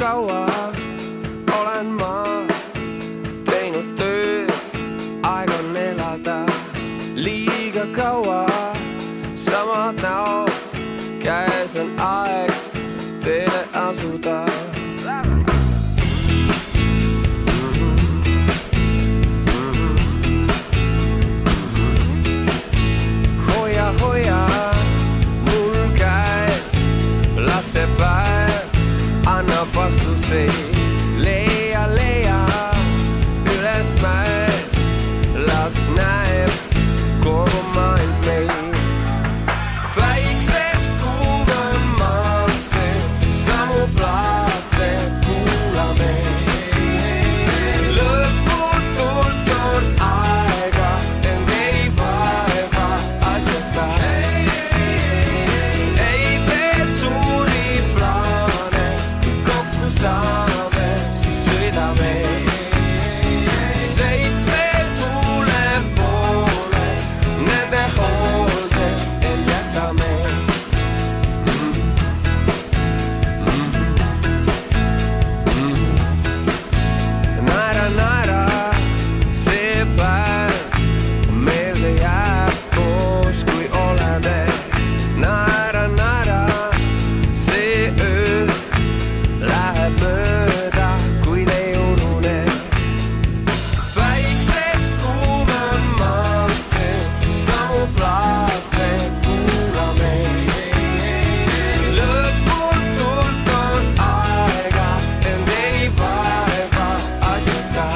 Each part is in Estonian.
kaua olen ma teinud tööd, aeg on elada liiga kaua, samad näod, käes on aeg teele asuda. Hoia mul käest, las see päev annab vastuseid. Leia üles mäed, las näeb kogu maailm meid. Päiksest kuume maantee, samu plaate kuulame. Lõputult on aega, end ei vaeva asjata. Ei tee suuri plaane, kui kokku saame, siis sõidame. Seitsme tuule poole, nende hoolde end jätame. Naera, see päev meelde jääb koos, kui oleme. Naera, see öö läheb mööda, kuid ei unune. Päiksest kuume maantee, samu plaate kuulame. Lõputult on aega, end ei vaeva asjata.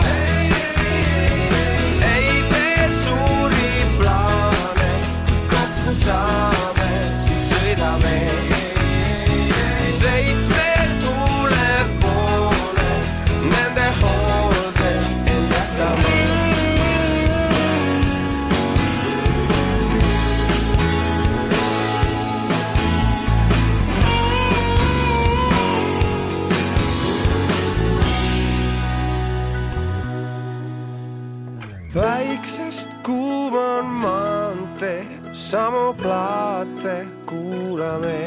Ei tee suuri plaane, kui kokku saame, siis sõidame. Seitsme tuule poole, nende hoolde end jätame. Päiksest kuum on maantee, samu plaate kuulame.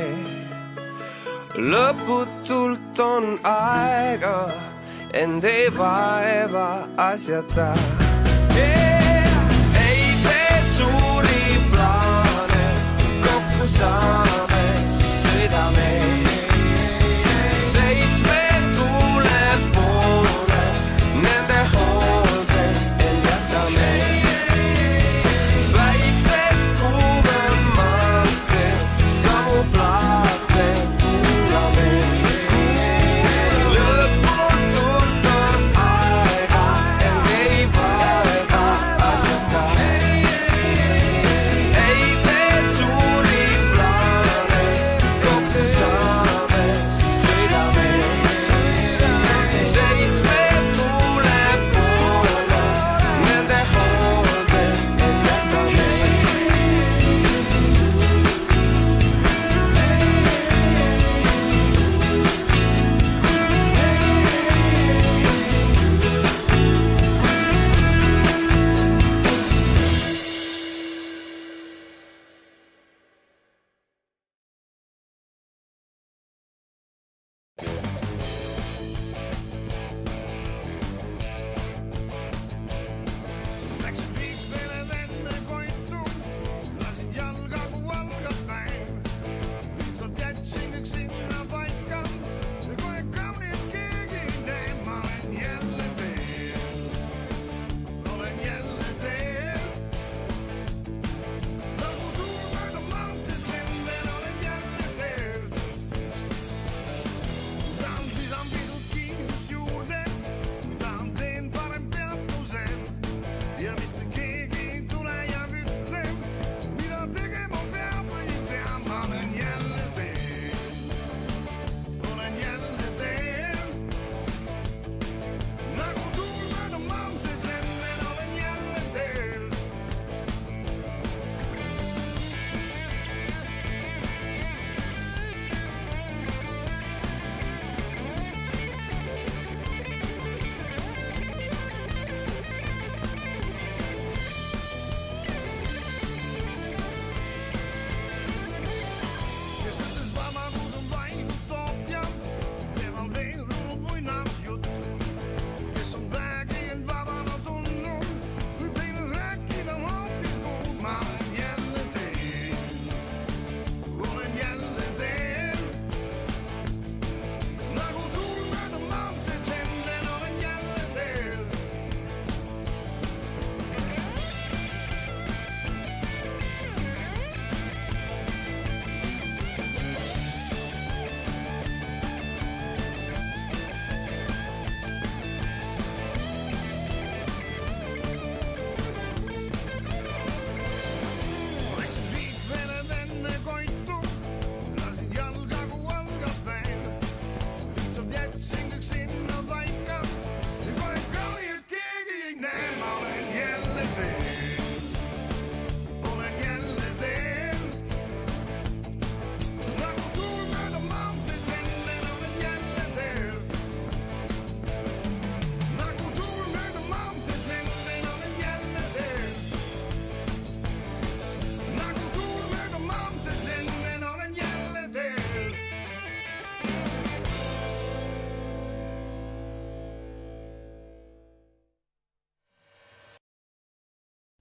Lõputult on aega, end ei vaeva asjata. Ei tee suuri plaane, kui kokku saame, siis sõidame. Seitsme tuule poole, nende hoolde end jätame. Päiksest kuume maantee, samu plaate kuulame. Lõputult on aega, end ei vaeva asjata. Ei tee suuri plaane,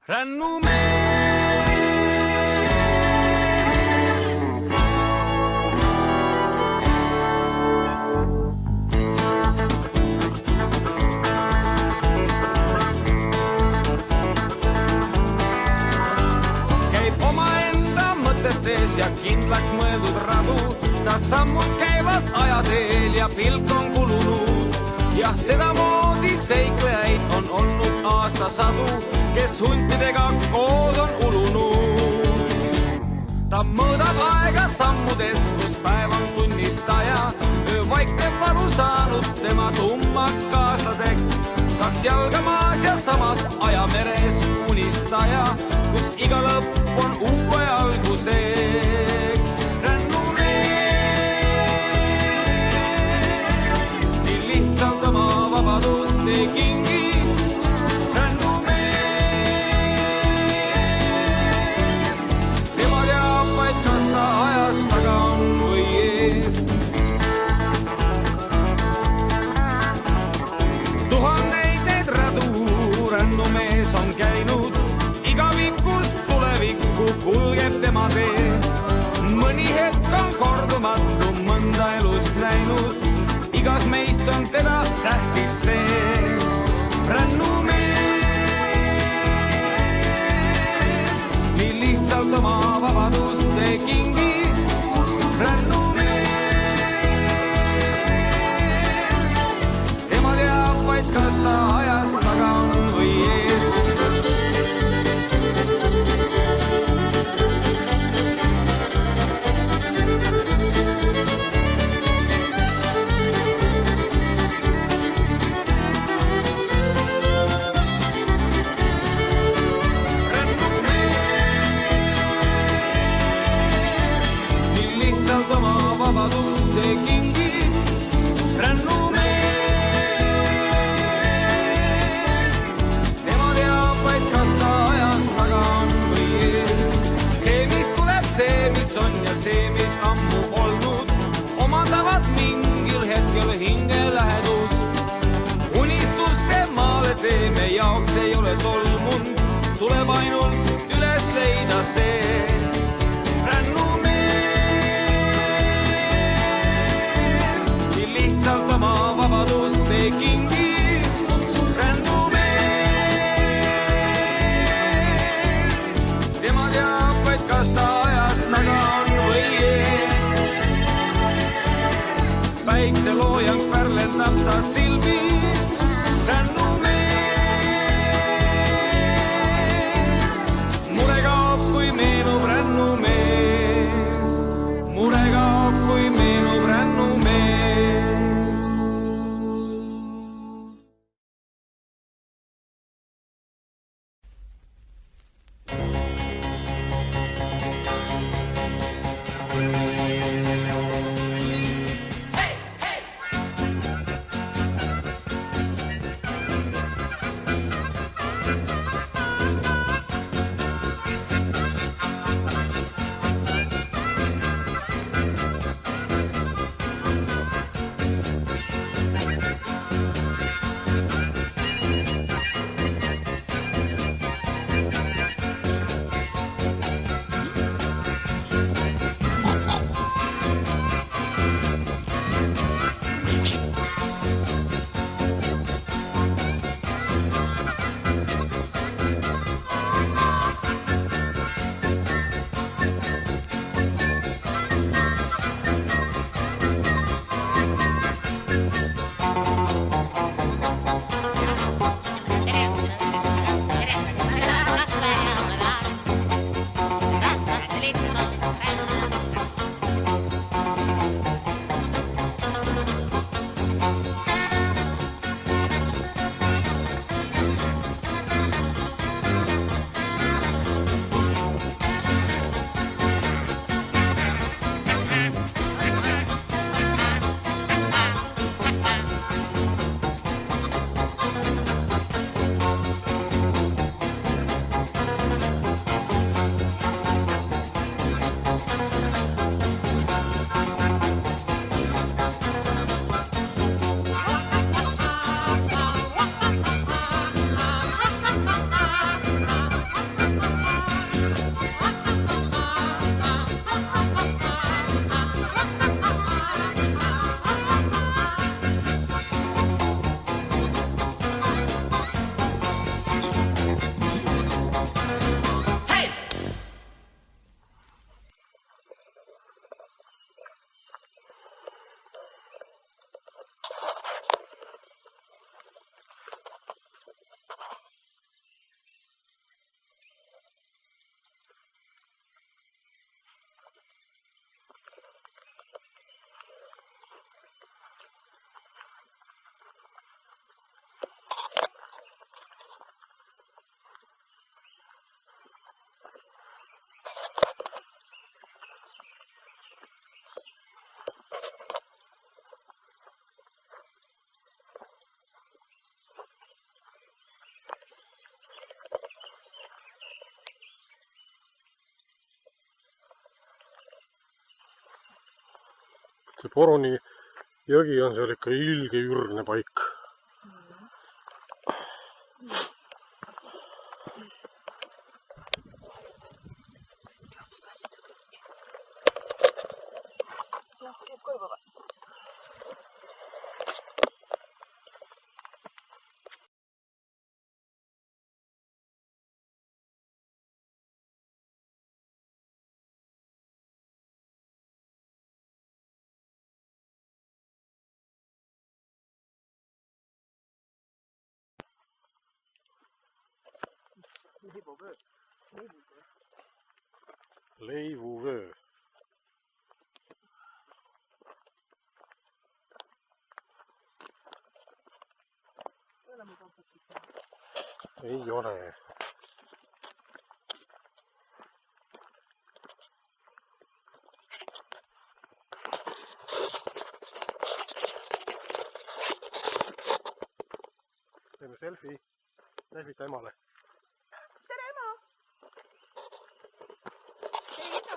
rännumees. Käib omaenda mõtetes ja kindlaks mõeldud radu, ta sammud käivad ajateel ja pilk on kulunud. Jah, sedamoodi seiklejaid on olnud aastasadu, kes huntidega koos on ulunud. Ta mõõdab aega sammudes, kus päev on tunnistaja, öö vaikneb valu saanud tema tummaks kaaslaseks. Kaks jalga maas ja samas ajameres unistaja, kus iga lõpp on uue alguseks. Vabadust ei kingi, rännumees. Tema teab vaid, kas ta ajas taga on või ees. Tuhanneid neid radu rännumees on käinud, igavikust tulevikku kulgeb tema tee. Mõni hetk on kordumatu, mõnda elust näinud, igas meist on teda tähtis see rännumees. Nii lihtsalt oma vabadust ei kingi, rännumees. Tema teab vaid, kas ta ajas taga on või ees. Vabadust ei kingi, rännumees. Tema teab vaid, kas ta ajas taga on või ees. See, mis tuleb, see, mis on ja see, mis ammu olnud, omandavad mingil hetkel hingelähedust. Unistuste maale teeme jaoks ei ole tolmund, tuleb ainult üles leida see vabadust ei kingi, rännumees. Tema teab vaid, kas ta ajas taga on või ees. Päikseloojang pärlendab ta silmis, rännumees. see Poroni jõgi on seal ikka ilge ürne paik. Leivuvöö. Ei ole. Teeme selfie. Selfie emale. Tere, ema! Tere, isa!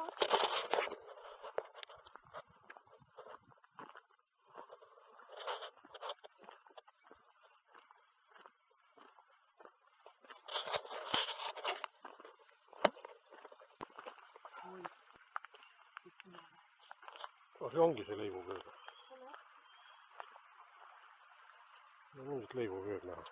See ongi see leivuvöö. No mingit leivuvööd näha.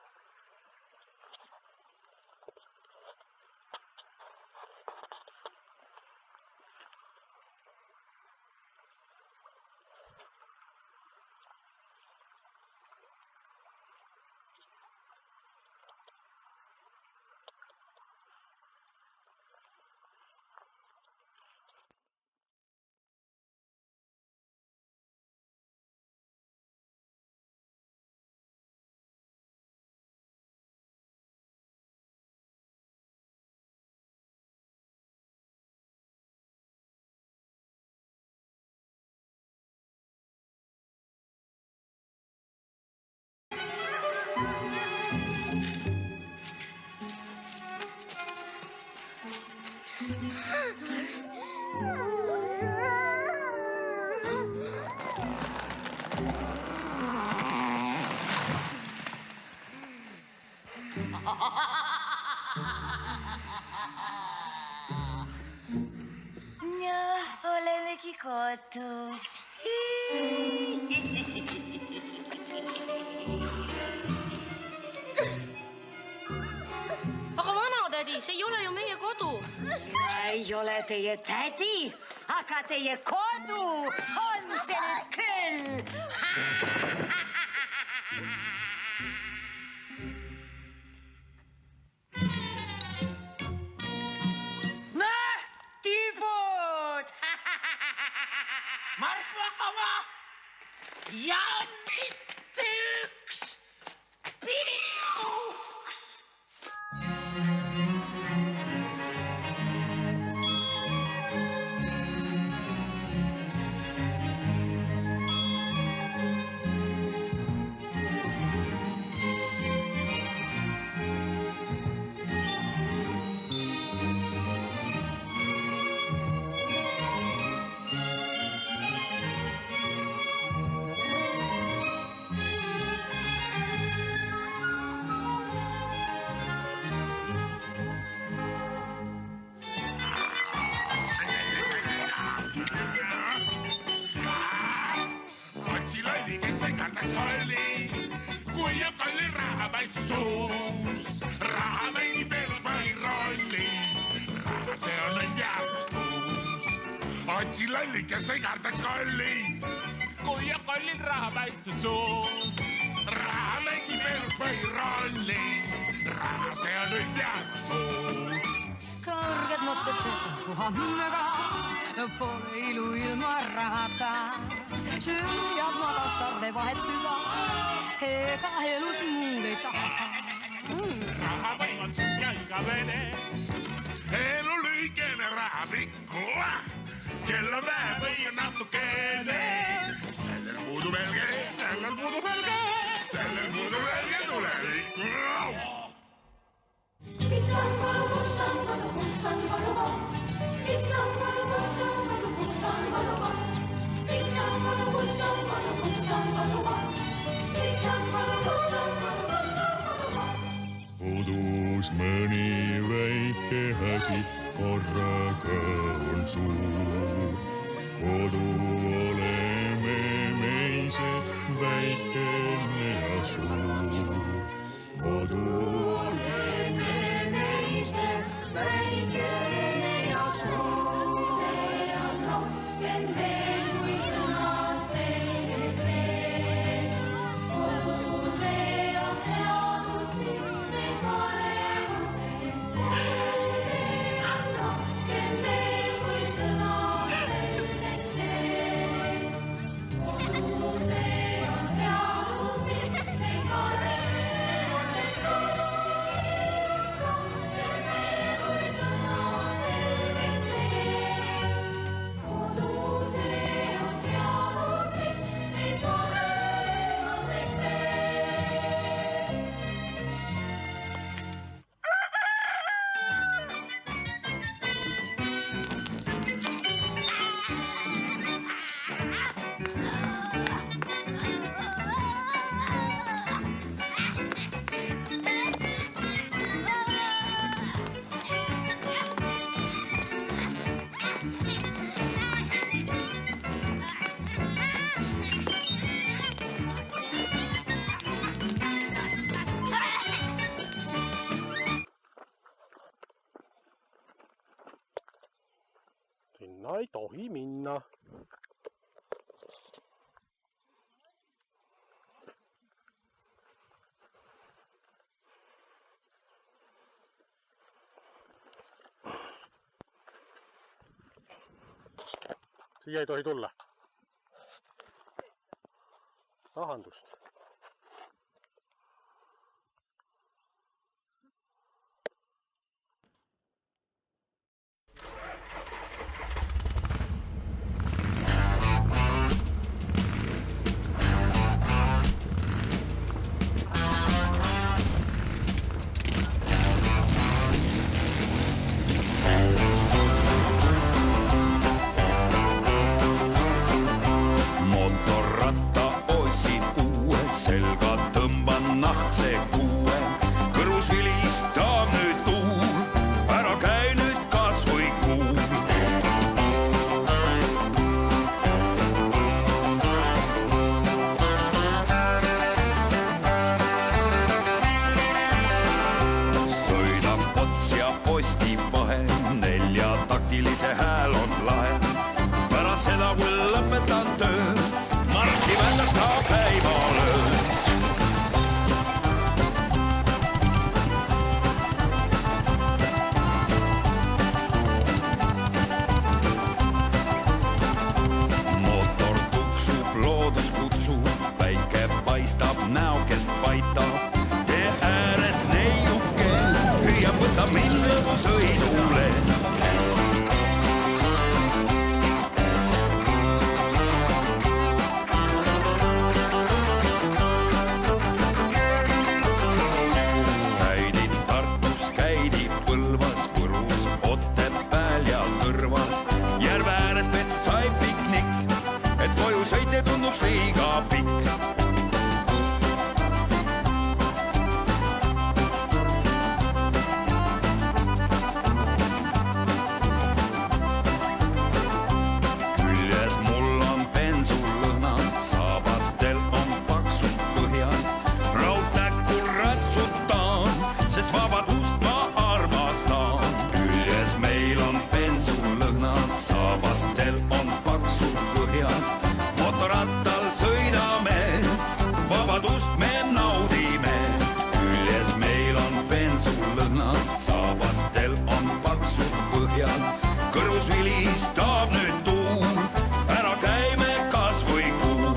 Olemegi kodus. Aga vanatädi, see ei ole ju meie kodu. Ei ole teie tädi, aga teie kodu on see nüüd küll. Marss magama ja mitte üks piuks. Otsilolli, kes ei kardaks rolli, kui on kolli raha vaid su suus. Raha mängib elus vaid rolli, raha see on õnn teadustus. Otsilolli, kes ei kardaks rolli, kui on kollil raha vaid su suus. Raha mängib elus vaid rolli, raha see on õnn teadustus. Kõrged mõtted seopuhan väga, pole ilu ilma rahata. Süüab magas sarde vahet süga, ega elud muud ei taha. Raha võivad sind ja igavene, elu lühikene, raha pikku, kel on vähe või on natukene. Sellel puudub helge, sellel puudub helge, sellel puudub helge tulevik. Mis on kodu, kus on kodu, kus on kodukoht? Mis on kodu, kus on kodu, kus on kodukoht? Mis on kodu, kus elus mõni väike asi korraga on suur. Kodu oleme me ise väikene ja suur. Kodu oleme me ise väikene ja suur. See on rohkem veel kui sõna selgeks teeb. Kodu see on headus, mis meid paremaks teeb. See on rohkem veel kui sõna selgeks teeb. Kodu see on headus, mis meid paremaks teeb. Rohkem veel kui sõna selgeks teeb. Kodu see on headus, mis meid paremaks teeb. Sinna ei tohi minna. Siia ei tohi tulla. Tahandust. Motorratta ostsin uue, selga tõmban nahkse kuue. Kõrus vilistab nüüd tuul, ära käi nüüd kas või kuu. Sõidan Pots ja Posti vahel, neljataktilise hääl on lahe. Pärast seda, kui lõpetan töö, marski väljas ka päivalöö. Motor tuksub, loodus kutsub, päike paistab, näokest paitab. Tee äärest neiuke, hüüab võta mind lõbusõidule. Käidi Tartus, käidi Põlvas, Võrus, Otepääl ja Kõrvas. Järve äärest peetud sai piknik, et koju sõit ei tunduks liiga pikk. Küljes mul on bensulõhnad, saabastel on paksud põhjad. Raudnäkul ratsutan, sest vabadust ma armastan. Küljes meil on bensulõhnad, saabastel on paksud põhjad. Motorrattal sõidame, vabadust me naudime. Küljes meil on bensulõhnad, saabastel on paksud põhjad. Kõrvus vilistab nüüd tuul, ära käime kas või kuu.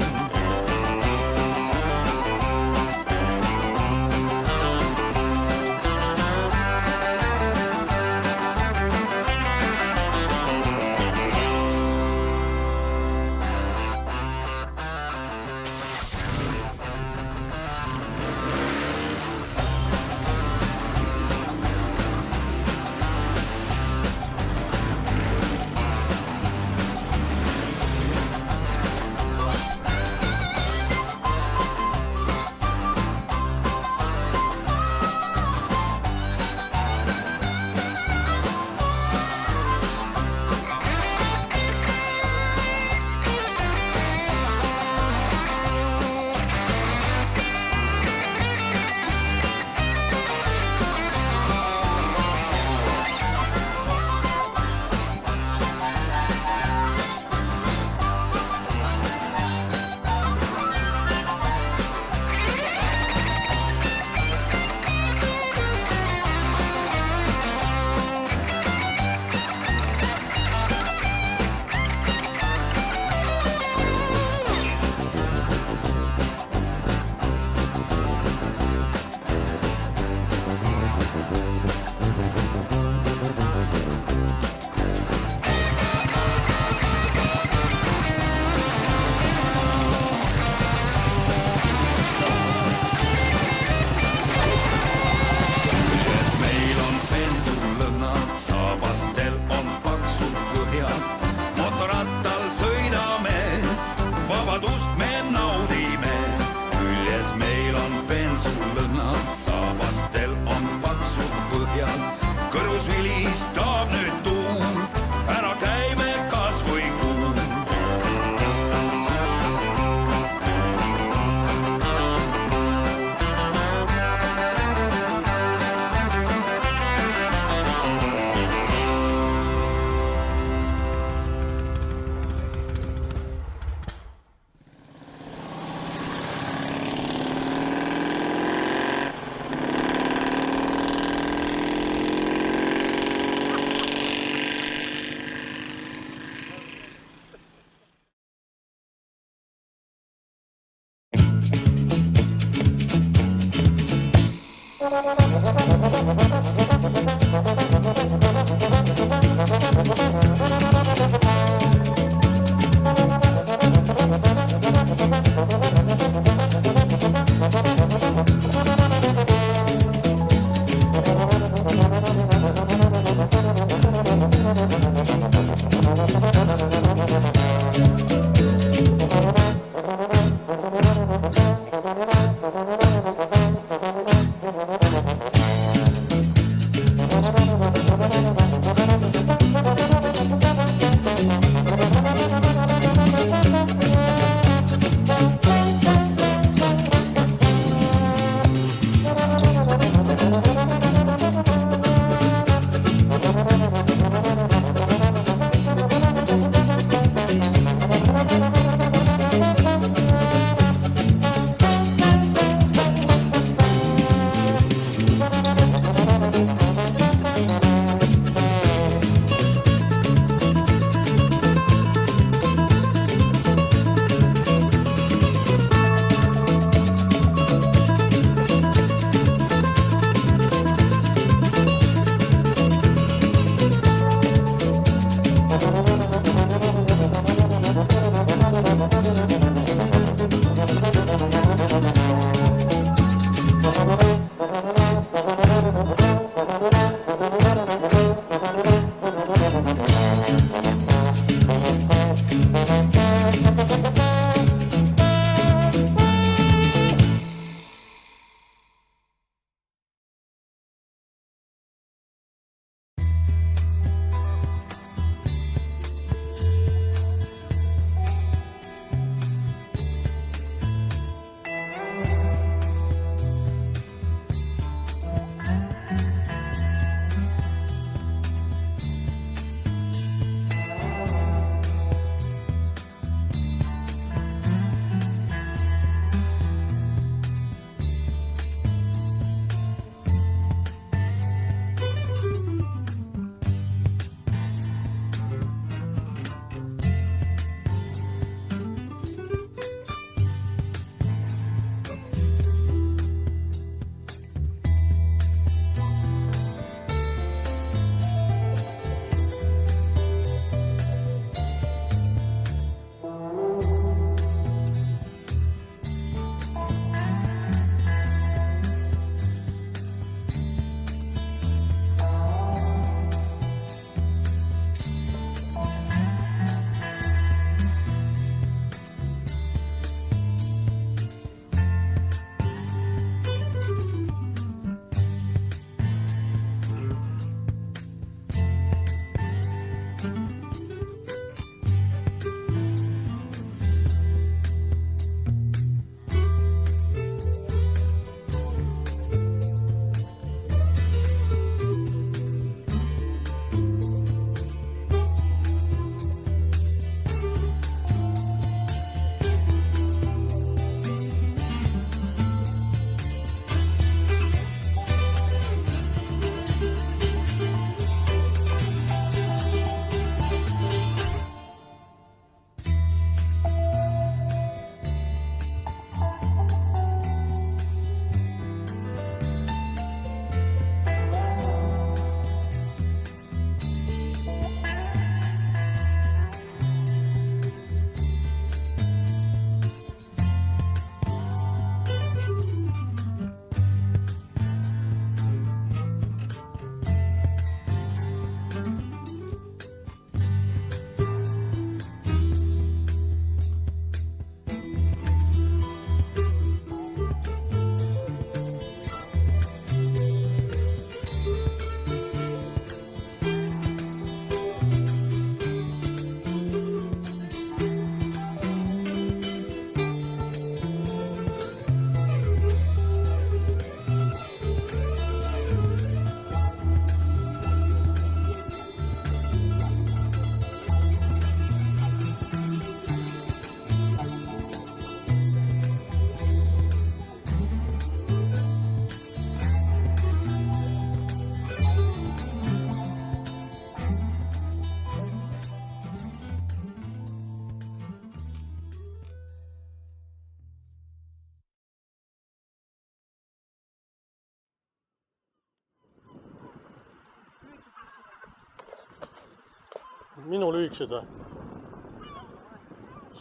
minu lühikesed või?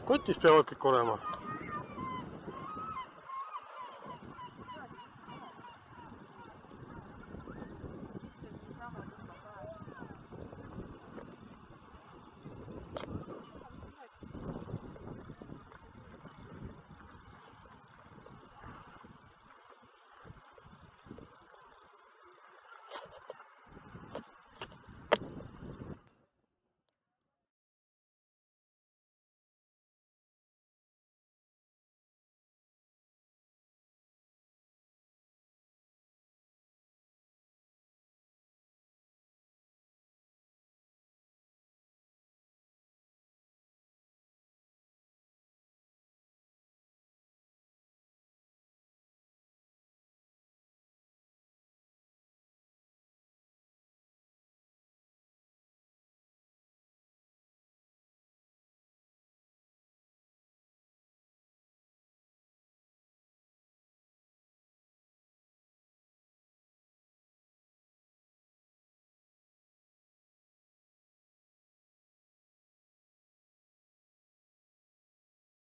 Kotis peavad kõik olema.